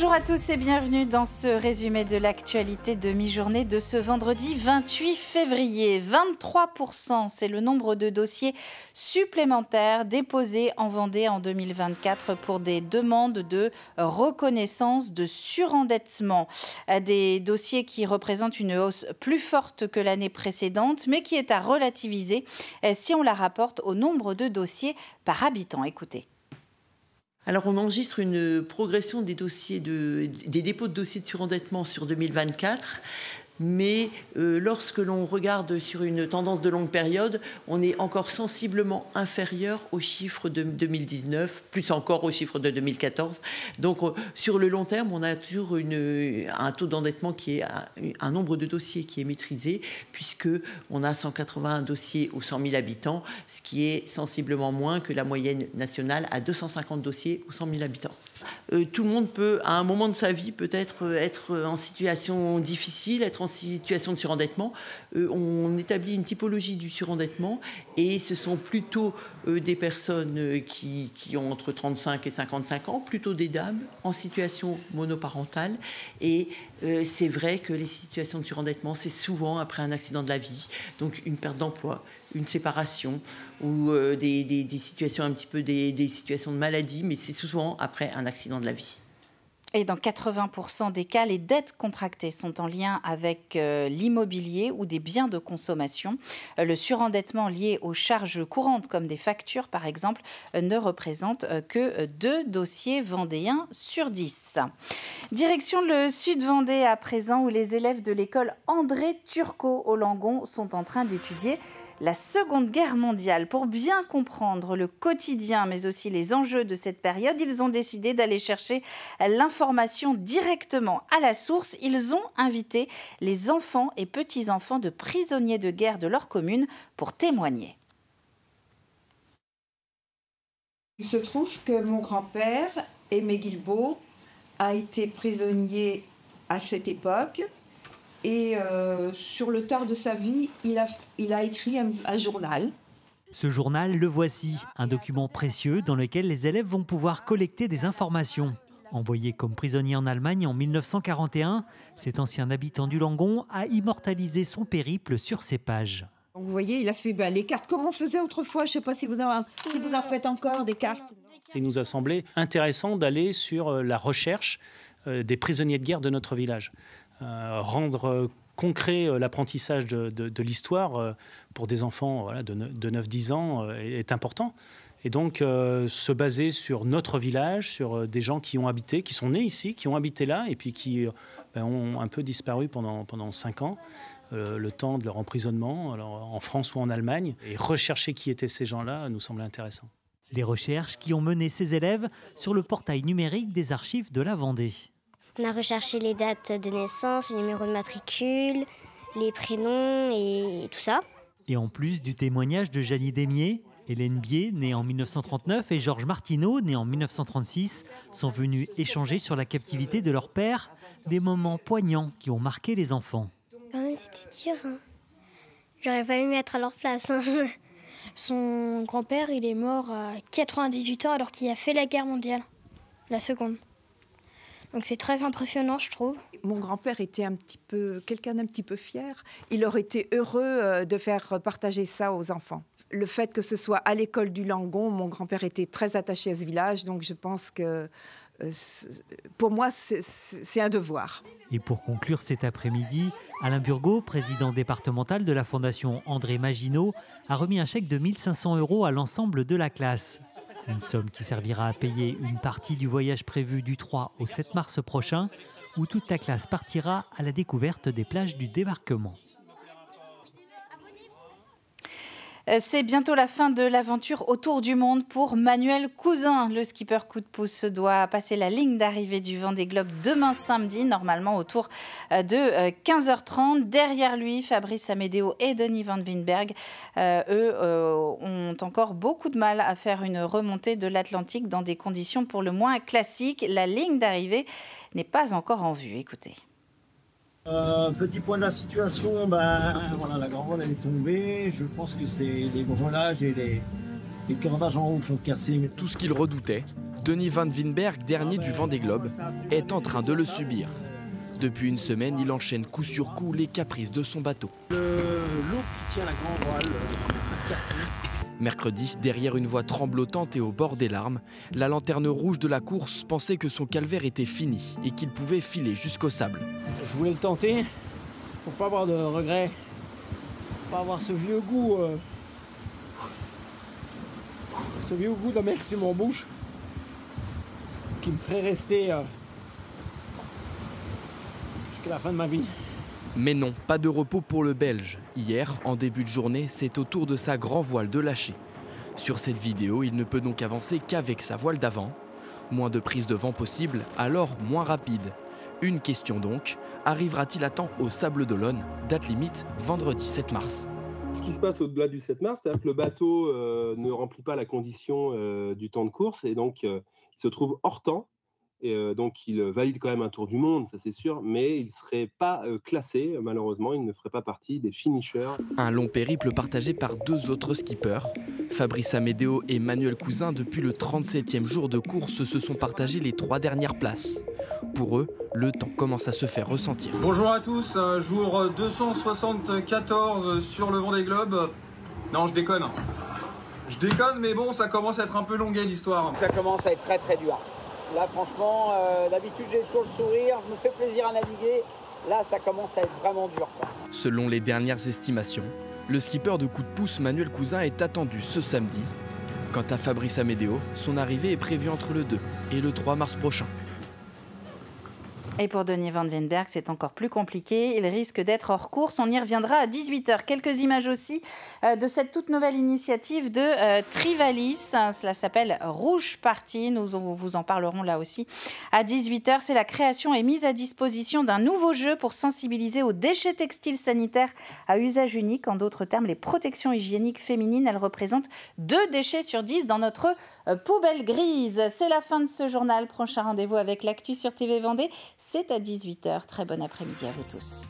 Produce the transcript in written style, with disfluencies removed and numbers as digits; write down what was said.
Bonjour à tous et bienvenue dans ce résumé de l'actualité de mi-journée de ce vendredi 28 février. 23%, c'est le nombre de dossiers supplémentaires déposés en Vendée en 2024 pour des demandes de reconnaissance de surendettement. Des dossiers qui représentent une hausse plus forte que l'année précédente, mais qui est à relativiser si on la rapporte au nombre de dossiers par habitant. Écoutez. Alors, on enregistre une progression des dépôts de dossiers de surendettement sur 2024. Mais lorsque l'on regarde sur une tendance de longue période, on est encore sensiblement inférieur aux chiffres de 2019, plus encore aux chiffres de 2014. Donc, sur le long terme, on a toujours un taux d'endettement qui est un nombre de dossiers qui est maîtrisé, puisqu'on a 181 dossiers aux 100 000 habitants, ce qui est sensiblement moins que la moyenne nationale à 250 dossiers aux 100 000 habitants. Tout le monde peut, à un moment de sa vie, peut-être être en situation difficile, être en situation de surendettement. On établit une typologie du surendettement et ce sont plutôt des personnes qui ont entre 35 et 55 ans, plutôt des dames en situation monoparentale. Et c'est vrai que les situations de surendettement, c'est souvent après un accident de la vie, donc une perte d'emploi, une séparation ou des situations un petit peu des situations de maladie, mais c'est souvent après un accident de la vie. Et dans 80% des cas, les dettes contractées sont en lien avec l'immobilier ou des biens de consommation. Le surendettement lié aux charges courantes, comme des factures par exemple, ne représente que 2 dossiers vendéens sur 10. Direction le sud Vendée à présent, où les élèves de l'école André Turcot au Langon sont en train d'étudier la Seconde Guerre mondiale. Pour bien comprendre le quotidien, mais aussi les enjeux de cette période, ils ont décidé d'aller chercher l'information directement à la source. Ils ont invité les enfants et petits-enfants de prisonniers de guerre de leur commune pour témoigner. Il se trouve que mon grand-père, Aimé Guilbault, a été prisonnier à cette époque. Et sur le tard de sa vie, il a écrit un journal. Ce journal, le voici, un document précieux dans lequel les élèves vont pouvoir collecter des informations. Envoyé comme prisonnier en Allemagne en 1941, cet ancien habitant du Langon a immortalisé son périple sur ses pages. Donc vous voyez, il a fait les cartes comme on faisait autrefois. Je ne sais pas si vous en faites encore des cartes. Il nous a semblé intéressant d'aller sur la recherche des prisonniers de guerre de notre village. Rendre concret l'apprentissage de l'histoire pour des enfants de 9-10 ans est important. Et donc se baser sur notre village, sur des gens qui ont habité, qui sont nés ici, qui ont habité là et puis qui ont un peu disparu pendant 5 ans, le temps de leur emprisonnement, alors en France ou en Allemagne. Et rechercher qui étaient ces gens-là nous semblait intéressant. Des recherches qui ont mené ces élèves sur le portail numérique des archives de la Vendée. On a recherché les dates de naissance, les numéros de matricule, les prénoms et tout ça. Et en plus du témoignage de Jeannie Desmier, Hélène Bier, née en 1939, et Georges Martineau, né en 1936, sont venus échanger sur la captivité de leur père, des moments poignants qui ont marqué les enfants. Quand même, c'était dur. J'aurais pas aimé me mettre à leur place. Son grand-père, il est mort à 98 ans alors qu'il a fait la guerre mondiale, la seconde. Donc c'est très impressionnant, je trouve. Mon grand-père était quelqu'un d'un petit peu fier. Il aurait été heureux de faire partager ça aux enfants. Le fait que ce soit à l'école du Langon, mon grand-père était très attaché à ce village, donc je pense que pour moi, c'est un devoir. Et pour conclure cet après-midi, Alain Burgot, président départemental de la Fondation André Maginot, a remis un chèque de 1 500 € à l'ensemble de la classe. Une somme qui servira à payer une partie du voyage prévu du 3 au 7 mars prochain, où toute la classe partira à la découverte des plages du débarquement. C'est bientôt la fin de l'aventure autour du monde pour Manuel Cousin. Le skipper coup de pouce doit passer la ligne d'arrivée du Vendée Globe demain samedi, normalement autour de 15h30. Derrière lui, Fabrice Amédéo et Denis Van Winberg, eux, ont encore beaucoup de mal à faire une remontée de l'Atlantique dans des conditions pour le moins classiques. La ligne d'arrivée n'est pas encore en vue. Écoutez. Petit point de la situation, voilà, la grande voile elle est tombée. Je pense que c'est les brelages et Les cordages en haut sont cassés. Tout ce qu'il redoutait, Denis Van Winberg, dernier du Vendée Globe, est en train de le subir. Depuis une semaine, il enchaîne coup sur coup les caprices de son bateau. L'eau qui tient la grande voile est cassée. Mercredi, derrière une voix tremblotante et au bord des larmes, la lanterne rouge de la course pensait que son calvaire était fini et qu'il pouvait filer jusqu'au sable. Je voulais le tenter pour pas avoir de regrets, pour pas avoir ce vieux goût d'amertume en bouche qui me serait resté jusqu'à la fin de ma vie. Mais non, pas de repos pour le Belge. Hier, en début de journée, c'est au tour de sa grand voile de lâcher. Sur cette vidéo, il ne peut donc avancer qu'avec sa voile d'avant. Moins de prise de vent possible, alors moins rapide. Une question donc, arrivera-t-il à temps au Sable d'Olonne? Date limite, vendredi 7 mars. Ce qui se passe au-delà du 7 mars, c'est-à-dire que le bateau ne remplit pas la condition du temps de course et donc il se trouve hors temps. Et donc il valide quand même un tour du monde, ça c'est sûr, mais il ne serait pas classé, malheureusement, il ne ferait pas partie des finishers. Un long périple partagé par deux autres skippers. Fabrice Amédéo et Manuel Cousin, depuis le 37e jour de course, se sont partagés les 3 dernières places. Pour eux, le temps commence à se faire ressentir. Bonjour à tous, jour 274 sur le Vendée Globe. Non, je déconne. Je déconne, mais bon, ça commence à être un peu longuet l'histoire. Ça commence à être très très dur. Là, franchement, d'habitude, j'ai toujours le sourire, je me fais plaisir à naviguer. Là, ça commence à être vraiment dur, quoi. Selon les dernières estimations, le skipper de coup de pouce Manuel Cousin est attendu ce samedi. Quant à Fabrice Amédéo, son arrivée est prévue entre le 2 et le 3 mars prochain. Et pour Denis Van Winberg, c'est encore plus compliqué. Il risque d'être hors course. On y reviendra à 18h. Quelques images aussi de cette toute nouvelle initiative de Trivalis. Cela s'appelle Rouge Party. Nous vous en parlerons là aussi à 18h. C'est la création et mise à disposition d'un nouveau jeu pour sensibiliser aux déchets textiles sanitaires à usage unique. En d'autres termes, les protections hygiéniques féminines, elles représentent 2 déchets sur 10 dans notre poubelle grise. C'est la fin de ce journal. Prochain rendez-vous avec l'actu sur TV Vendée. C'est à 18h. Très bon après-midi à vous tous.